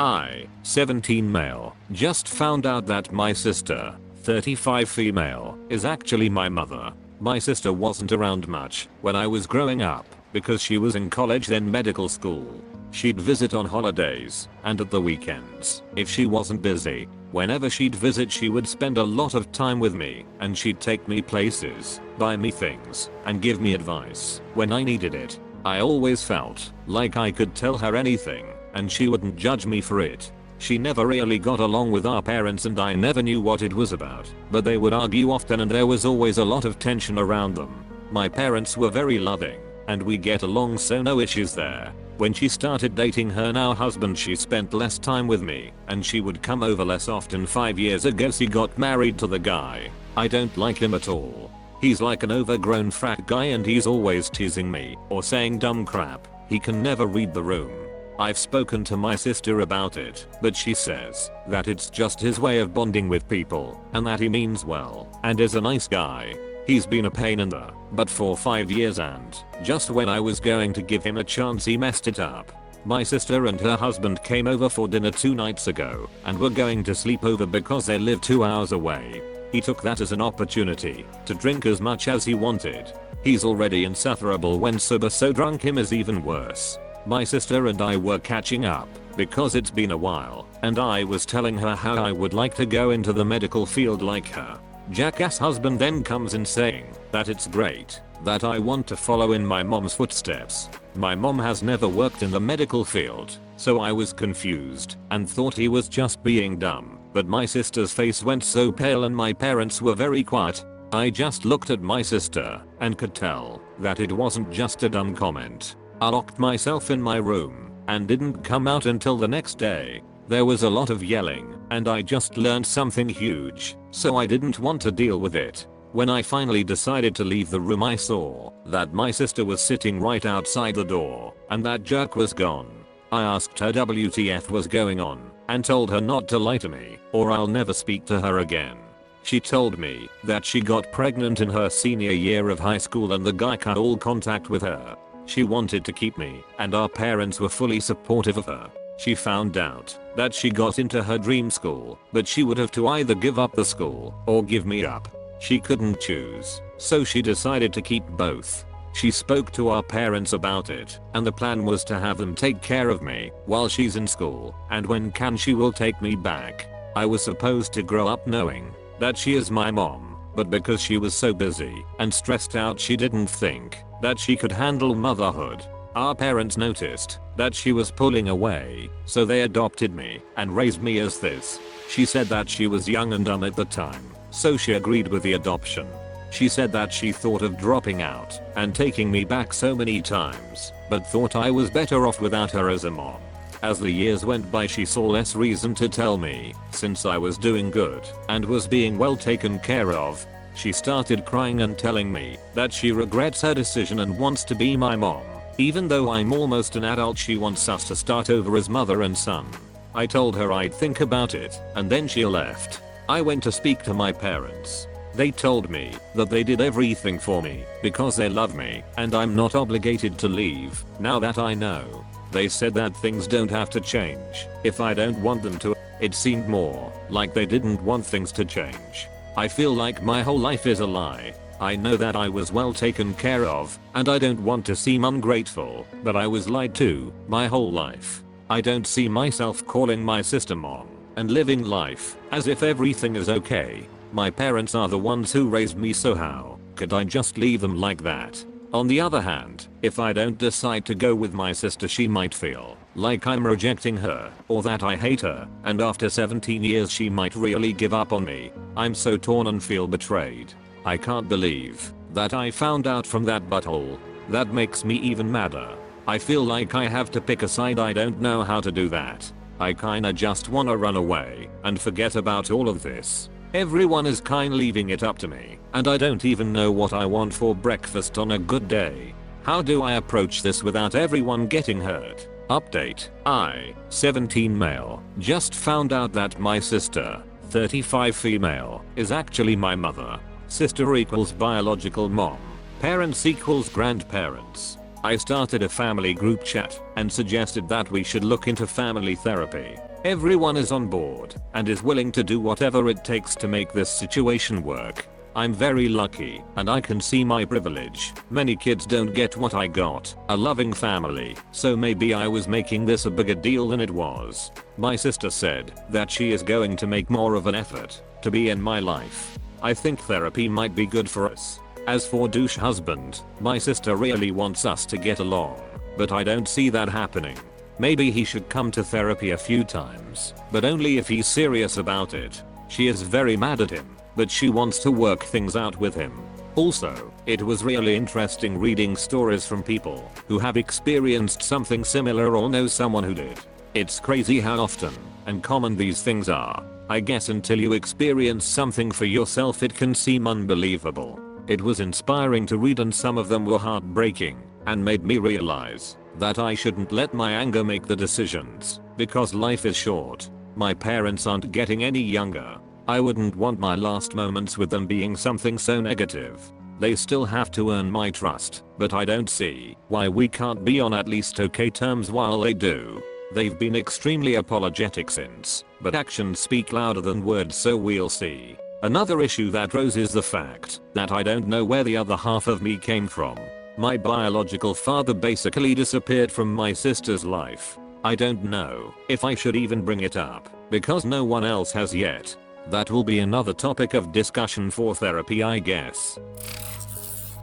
I, 17 male, just found out that my sister, 35 female, is actually my mother. My sister wasn't around much when I was growing up because she was in college then medical school. She'd visit on holidays and at the weekends if she wasn't busy. Whenever she'd visit she would spend a lot of time with me and she'd take me places, buy me things, and give me advice when I needed it. I always felt like I could tell her anything and she wouldn't judge me for it. She never really got along with our parents and I never knew what it was about, but they would argue often and there was always a lot of tension around them. My parents were very loving and we get along, so no issues there. When she started dating her now husband she spent less time with me and she would come over less often. 5 years ago she got married to the guy. I don't like him at all. He's like an overgrown frat guy and he's always teasing me or saying dumb crap. He can never read the room. I've spoken to my sister about it, but she says that it's just his way of bonding with people and that he means well and is a nice guy. He's been a pain in the butt for 5 years and just when I was going to give him a chance he messed it up. My sister and her husband came over for dinner 2 nights ago and were going to sleep over because they live 2 hours away. He took that as an opportunity to drink as much as he wanted. He's already insufferable when sober, so drunk him is even worse. My sister and I were catching up because it's been a while and I was telling her how I would like to go into the medical field like her jackass husband then comes in saying that it's great that I want to follow in my mom's footsteps. My mom has never worked in the medical field, so I was confused and thought he was just being dumb, but my sister's face went so pale and my parents were very quiet. I just looked at my sister and could tell that it wasn't just a dumb comment. I locked myself in my room and didn't come out until the next day. There was a lot of yelling and I just learned something huge, so I didn't want to deal with it. When I finally decided to leave the room I saw that my sister was sitting right outside the door and that jerk was gone. I asked her WTF was going on and told her not to lie to me or I'll never speak to her again. She told me that she got pregnant in her senior year of high school and the guy cut all contact with her. She wanted to keep me and our parents were fully supportive of her. She found out that she got into her dream school, but she would have to either give up the school or give me up. She couldn't choose, so she decided to keep both. She spoke to our parents about it and the plan was to have them take care of me while she's in school and when she will take me back. I was supposed to grow up knowing that she is my mom, but because she was so busy and stressed out she didn't think that she could handle motherhood. Our parents noticed that she was pulling away, so they adopted me and raised me as this. She said that she was young and dumb at the time, so she agreed with the adoption. She said that she thought of dropping out and taking me back so many times, but thought I was better off without her as a mom. As the years went by she saw less reason to tell me, since I was doing good and was being well taken care of. She started crying and telling me that she regrets her decision and wants to be my mom. Even though I'm almost an adult she wants us to start over as mother and son. I told her I'd think about it and then she left. I went to speak to my parents. They told me that they did everything for me because they love me and I'm not obligated to leave. Now that I know. They said that things don't have to change if I don't want them to. It seemed more like they didn't want things to change. I feel like my whole life is a lie. I know that I was well taken care of and I don't want to seem ungrateful, but I was lied to my whole life. I don't see myself calling my sister mom and living life as if everything is okay. My parents are the ones who raised me, so how could I just leave them like that? On the other hand, if I don't decide to go with my sister she might feel like I'm rejecting her or that I hate her, and after 17 years she might really give up on me. I'm so torn and feel betrayed. I can't believe that I found out from that butthole. That makes me even madder. I feel like I have to pick a side. I don't know how to do that. I kinda just wanna run away and forget about all of this. Everyone is kinda leaving it up to me and I don't even know what I want for breakfast on a good day. How do I approach this without everyone getting hurt? Update: I, 17 male, just found out that my sister, 35 female, is actually my mother. Sister equals biological mom. Parents equals grandparents. I started a family group chat and suggested that we should look into family therapy. Everyone is on board and is willing to do whatever it takes to make this situation work. I'm very lucky and I can see my privilege. Many kids don't get what I got, a loving family, so maybe I was making this a bigger deal than it was. My sister said that she is going to make more of an effort to be in my life. I think therapy might be good for us. As for douche husband, my sister really wants us to get along, but I don't see that happening. Maybe he should come to therapy a few times, but only if he's serious about it. She is very mad at him, but she wants to work things out with him. Also, it was really interesting reading stories from people who have experienced something similar or know someone who did. It's crazy how often and common these things are. I guess until you experience something for yourself it can seem unbelievable. It was inspiring to read and some of them were heartbreaking and made me realize that I shouldn't let my anger make the decisions because life is short. My parents aren't getting any younger. I wouldn't want my last moments with them being something so negative. They still have to earn my trust, but I don't see why we can't be on at least okay terms while they do. They've been extremely apologetic since, but actions speak louder than words, so we'll see. Another issue that rose is the fact that I don't know where the other half of me came from. My biological father basically disappeared from my sister's life. I don't know if I should even bring it up, because no one else has yet. That will be another topic of discussion for therapy, I guess.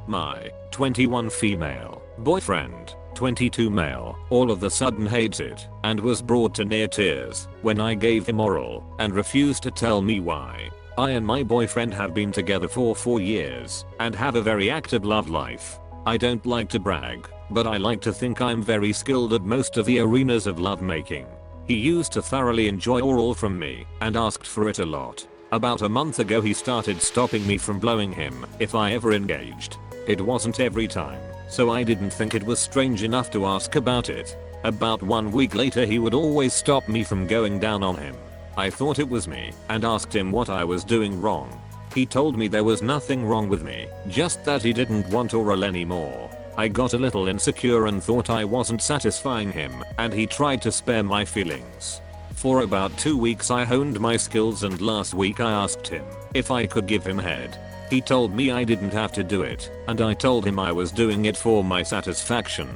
My 21 female boyfriend, 22 male, all of a sudden hates it and was brought to near tears when I gave him oral and refused to tell me why. I and my boyfriend have been together for 4 years and have a very active love life. I don't like to brag, but I like to think I'm very skilled at most of the arenas of lovemaking. He used to thoroughly enjoy oral from me and asked for it a lot. About a month ago he started stopping me from blowing him if I ever engaged. It wasn't every time, so I didn't think it was strange enough to ask about it. About 1 week later he would always stop me from going down on him. I thought it was me and asked him what I was doing wrong. He told me there was nothing wrong with me, just that he didn't want oral anymore. I got a little insecure and thought I wasn't satisfying him, and he tried to spare my feelings. For about 2 weeks I honed my skills, and last week I asked him if I could give him head. He told me I didn't have to do it, and I told him I was doing it for my satisfaction.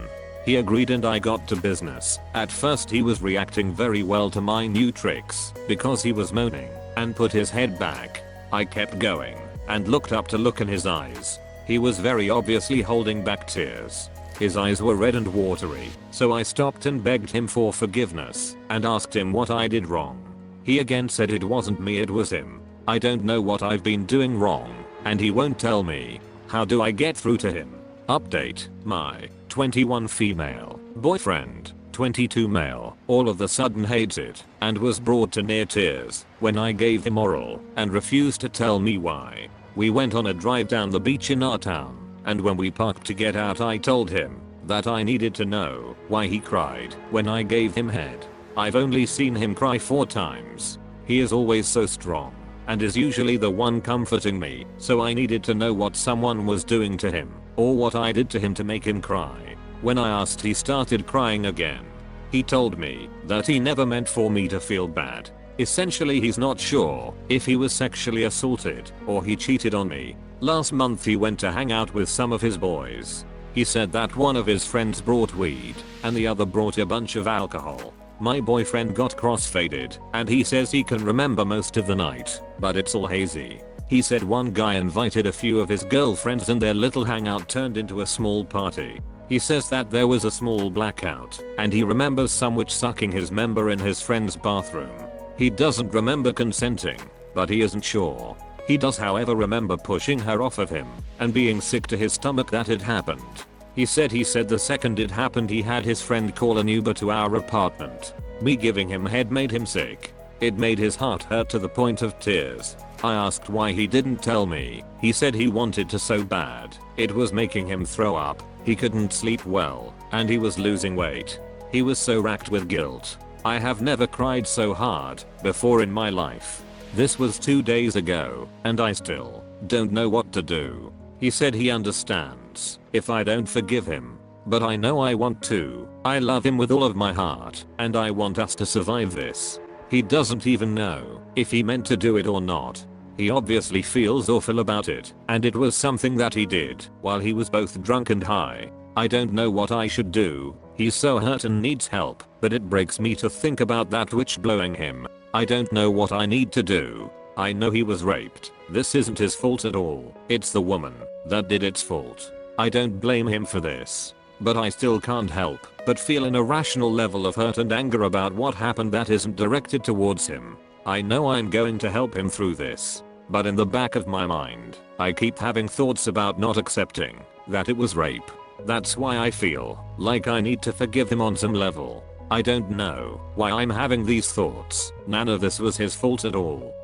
He agreed and I got to business. At first he was reacting very well to my new tricks because he was moaning and put his head back. I kept going and looked up to look in his eyes. He was very obviously holding back tears. His eyes were red and watery, so I stopped and begged him for forgiveness and asked him what I did wrong. He again said it wasn't me, it was him. I don't know what I've been doing wrong, and he won't tell me. How do I get through to him? Update: my 21 female boyfriend, 22 male, all of a sudden hates it and was brought to near tears when I gave him oral and refused to tell me why. We went on a drive down the beach in our town, and when we parked to get out I told him that I needed to know why he cried when I gave him head. I've only seen him cry 4 times. He is always so strong and is usually the one comforting me, so I needed to know what someone was doing to him or what I did to him to make him cry. When I asked, he started crying again. He told me that he never meant for me to feel bad. Essentially he's not sure if he was sexually assaulted or he cheated on me. Last month he went to hang out with some of his boys. He said that one of his friends brought weed and the other brought a bunch of alcohol. My boyfriend got cross-faded and he says he can remember most of the night, but it's all hazy. He said one guy invited a few of his girlfriends and their little hangout turned into a small party. He says that there was a small blackout and he remembers some witch sucking his member in his friend's bathroom. He doesn't remember consenting, but he isn't sure. He does however remember pushing her off of him and being sick to his stomach that it happened. He said the second it happened he had his friend call an Uber to our apartment. Me giving him head made him sick. It made his heart hurt to the point of tears. I asked why he didn't tell me. He said he wanted to so bad. It was making him throw up. He couldn't sleep well and he was losing weight. He was so racked with guilt. I have never cried so hard before in my life. This was 2 days ago and I still don't know what to do. He said he understands if I don't forgive him. but I know I want to. I love him with all of my heart, and I want us to survive this. He doesn't even know if he meant to do it or not. He obviously feels awful about it, and it was something that he did while he was both drunk and high. I don't know what I should do. He's so hurt and needs help, but it breaks me to think about that witch blowing him. I don't know what I need to do. I know he was raped. This isn't his fault at all. It's the woman that did it's fault. I don't blame him for this. But I still can't help but feel an irrational level of hurt and anger about what happened that isn't directed towards him. I know I'm going to help him through this, but in the back of my mind, I keep having thoughts about not accepting that it was rape. That's why I feel like I need to forgive him on some level. I don't know why I'm having these thoughts. None of this was his fault at all.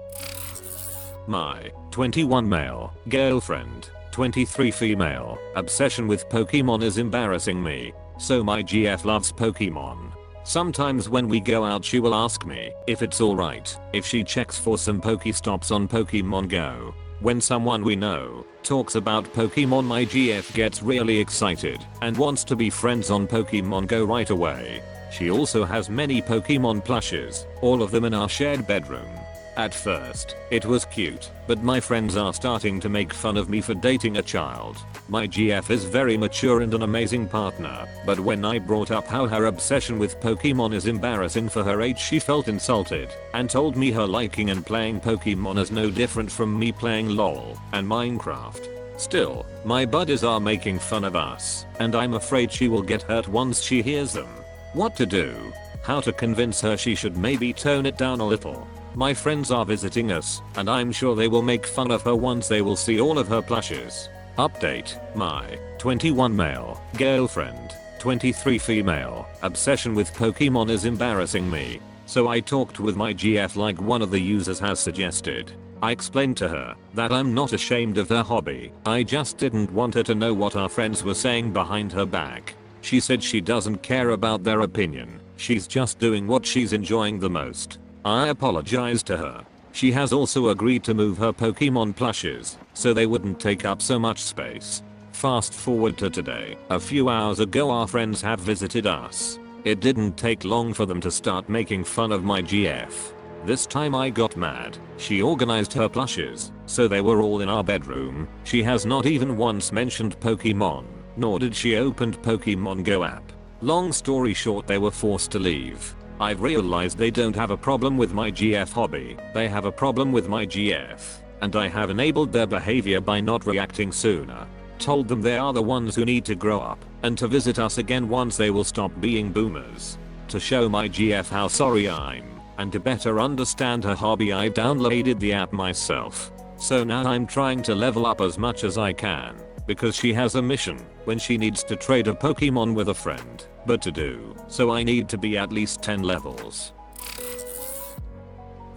My 21 male girlfriend, 23 female, obsession with Pokemon is embarrassing me. So my GF loves Pokemon. Sometimes when we go out she will ask me if it's alright if she checks for some Pokestops on Pokemon Go. When someone we know talks about Pokemon, my GF gets really excited and wants to be friends on Pokemon Go right away. She also has many Pokemon plushes, all of them in our shared bedroom. At first, it was cute, but my friends are starting to make fun of me for dating a child. My GF is very mature and an amazing partner, but when I brought up how her obsession with Pokemon is embarrassing for her age, she felt insulted and told me her liking and playing Pokemon is no different from me playing LOL and Minecraft. Still, my buddies are making fun of us, and I'm afraid she will get hurt once she hears them. What to do? How to convince her she should maybe tone it down a little? My friends are visiting us, and I'm sure they will make fun of her once they will see all of her plushes. Update: my 21 male girlfriend, 23 female, obsession with Pokemon is embarrassing me. So I talked with my GF like one of the users has suggested. I explained to her that I'm not ashamed of her hobby. I just didn't want her to know what our friends were saying behind her back. She said she doesn't care about their opinion. She's just doing what she's enjoying the most. I apologized to her. She has also agreed to move her Pokemon plushes so they wouldn't take up so much space. Fast forward to today. A few hours ago our friends have visited us. It didn't take long for them to start making fun of my GF. This time I got mad. She organized her plushes so they were all in our bedroom. She has not even once mentioned Pokemon, nor did she open Pokemon Go app. Long story short, they were forced to leave. I've realized they don't have a problem with my GF hobby, they have a problem with my GF, and I have enabled their behavior by not reacting sooner. Told them they are the ones who need to grow up and to visit us again once they will stop being boomers. To show my GF how sorry I'm, and to better understand her hobby, I downloaded the app myself. So now I'm trying to level up as much as I can, because she has a mission when she needs to trade a Pokemon with a friend. But to do so I need to be at least 10 levels.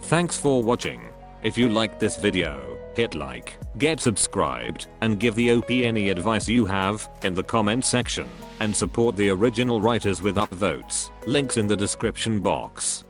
Thanks for watching. If you liked this video, hit like, get subscribed, and give the OP any advice you have in the comment section, and support the original writers with upvotes. Links in the description box.